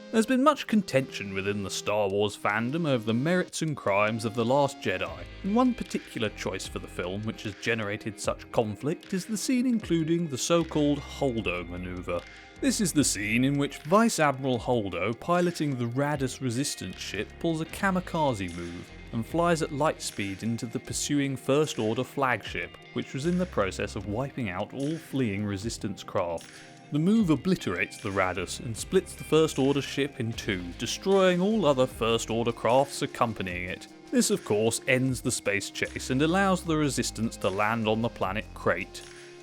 There's been much contention within the Star Wars fandom over the merits and crimes of The Last Jedi, and one particular choice for the film which has generated such conflict is the scene including the so-called Holdo Manoeuvre. This is the scene in which Vice Admiral Holdo, piloting the Raddus Resistance ship, pulls a kamikaze move and flies at light speed into the pursuing First Order flagship, which was in the process of wiping out all fleeing Resistance craft. The move obliterates the Raddus and splits the First Order ship in two, destroying all other First Order crafts accompanying it. This of course ends the space chase and allows the Resistance to land on the planet Crate.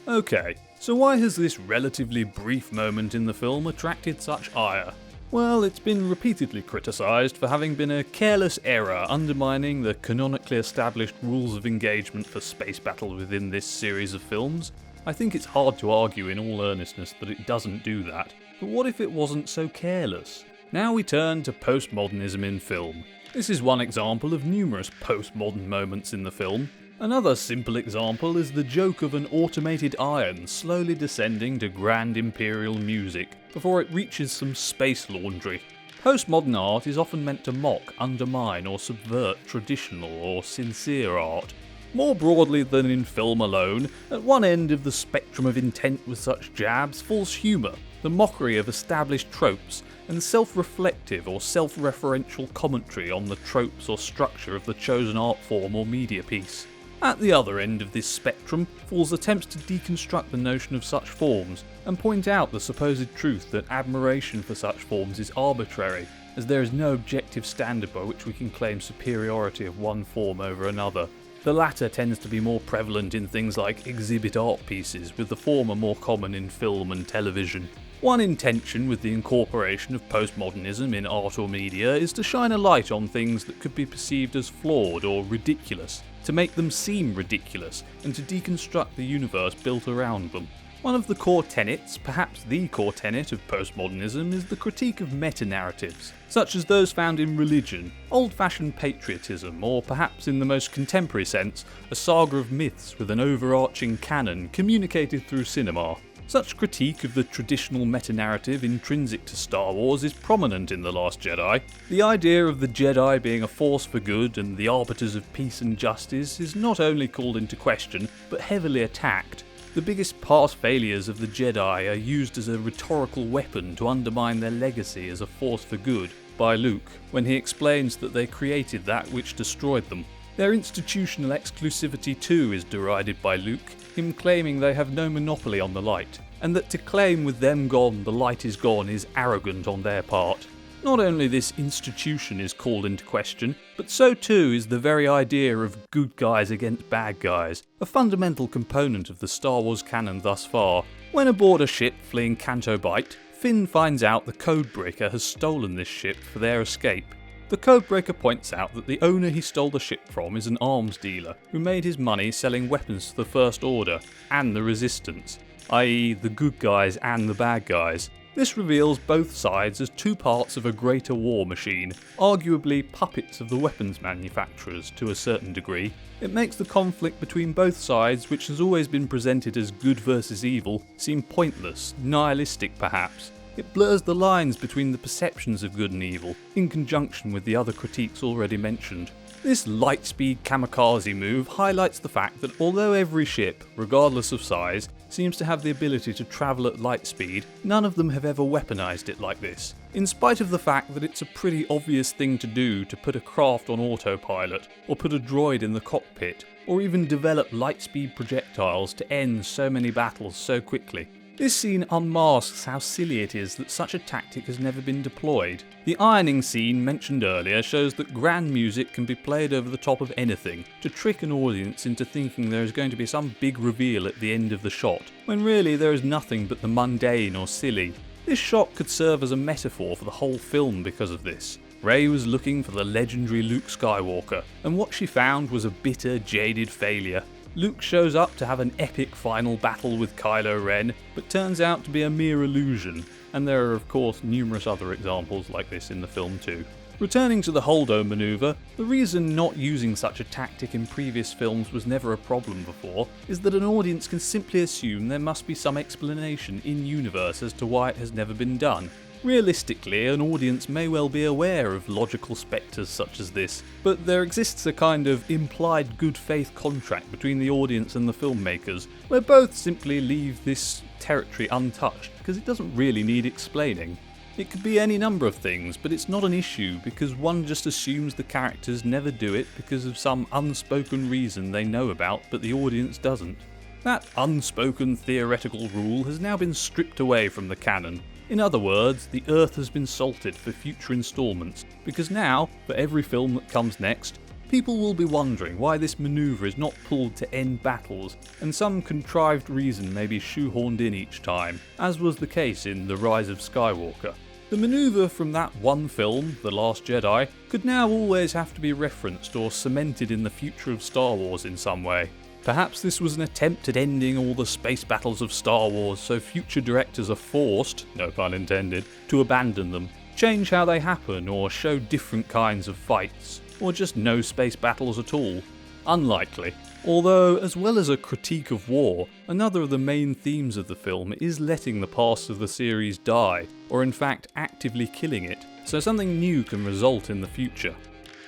Okay, so why has this relatively brief moment in the film attracted such ire? Well, it's been repeatedly criticised for having been a careless error undermining the canonically established rules of engagement for space battle within this series of films. I think it's hard to argue in all earnestness that it doesn't do that, but what if it wasn't so careless? Now we turn to postmodernism in film. This is one example of numerous postmodern moments in the film. Another simple example is the joke of an automated iron slowly descending to grand imperial music before it reaches some space laundry. Postmodern art is often meant to mock, undermine or subvert traditional or sincere art. More broadly than in film alone, at one end of the spectrum of intent with such jabs falls humour, the mockery of established tropes, and self-reflective or self-referential commentary on the tropes or structure of the chosen art form or media piece. At the other end of this spectrum falls attempts to deconstruct the notion of such forms and point out the supposed truth that admiration for such forms is arbitrary, as there is no objective standard by which we can claim superiority of one form over another. The latter tends to be more prevalent in things like exhibit art pieces, with the former more common in film and television. One intention with the incorporation of postmodernism in art or media is to shine a light on things that could be perceived as flawed or ridiculous, to make them seem ridiculous, and to deconstruct the universe built around them. One of the core tenets, perhaps the core tenet of postmodernism, is the critique of meta-narratives, such as those found in religion, old-fashioned patriotism, or perhaps in the most contemporary sense, a saga of myths with an overarching canon communicated through cinema. Such critique of the traditional meta-narrative intrinsic to Star Wars is prominent in The Last Jedi. The idea of the Jedi being a force for good and the arbiters of peace and justice is not only called into question, but heavily attacked. The biggest past failures of the Jedi are used as a rhetorical weapon to undermine their legacy as a force for good by Luke, when he explains that they created that which destroyed them. Their institutional exclusivity too is derided by Luke, him claiming they have no monopoly on the light, and that to claim with them gone the light is gone is arrogant on their part. Not only this institution is called into question, but so too is the very idea of good guys against bad guys, a fundamental component of the Star Wars canon thus far. When aboard a ship fleeing Canto Bight, Finn finds out the Codebreaker has stolen this ship for their escape. The Codebreaker points out that the owner he stole the ship from is an arms dealer who made his money selling weapons to the First Order and the Resistance, i.e. the good guys and the bad guys. This reveals both sides as two parts of a greater war machine, arguably puppets of the weapons manufacturers to a certain degree. It makes the conflict between both sides, which has always been presented as good versus evil, seem pointless, nihilistic perhaps. It blurs the lines between the perceptions of good and evil, in conjunction with the other critiques already mentioned. This lightspeed kamikaze move highlights the fact that although every ship, regardless of size, seems to have the ability to travel at light speed, none of them have ever weaponized it like this, in spite of the fact that it's a pretty obvious thing to do to put a craft on autopilot, or put a droid in the cockpit, or even develop lightspeed projectiles to end so many battles so quickly. This scene unmasks how silly it is that such a tactic has never been deployed. The ironing scene mentioned earlier shows that grand music can be played over the top of anything to trick an audience into thinking there is going to be some big reveal at the end of the shot, when really there is nothing but the mundane or silly. This shot could serve as a metaphor for the whole film because of this. Rey was looking for the legendary Luke Skywalker, and what she found was a bitter, jaded failure. Luke shows up to have an epic final battle with Kylo Ren, but turns out to be a mere illusion, and there are of course numerous other examples like this in the film too. Returning to the Holdo Manoeuvre, the reason not using such a tactic in previous films was never a problem before is that an audience can simply assume there must be some explanation in-universe as to why it has never been done. Realistically, an audience may well be aware of logical spectres such as this, but there exists a kind of implied good faith contract between the audience and the filmmakers, where both simply leave this territory untouched because it doesn't really need explaining. It could be any number of things, but it's not an issue because one just assumes the characters never do it because of some unspoken reason they know about but the audience doesn't. That unspoken theoretical rule has now been stripped away from the canon. In other words, the earth has been salted for future instalments, because now, for every film that comes next, people will be wondering why this manoeuvre is not pulled to end battles, and some contrived reason may be shoehorned in each time, as was the case in The Rise of Skywalker. The manoeuvre from that one film, The Last Jedi, could now always have to be referenced or cemented in the future of Star Wars in some way. Perhaps this was an attempt at ending all the space battles of Star Wars so future directors are forced, no pun intended, to abandon them, change how they happen or show different kinds of fights, or just no space battles at all. Unlikely. Although, as well as a critique of war, another of the main themes of the film is letting the past of the series die, or in fact actively killing it, so something new can result in the future.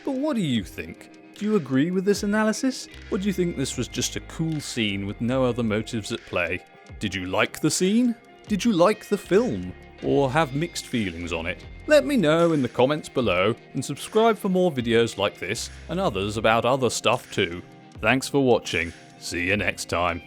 But what do you think? Do you agree with this analysis? Or do you think this was just a cool scene with no other motives at play? Did you like the scene? Did you like the film? Or have mixed feelings on it? Let me know in the comments below, and subscribe for more videos like this and others about other stuff too. Thanks for watching. See you next time.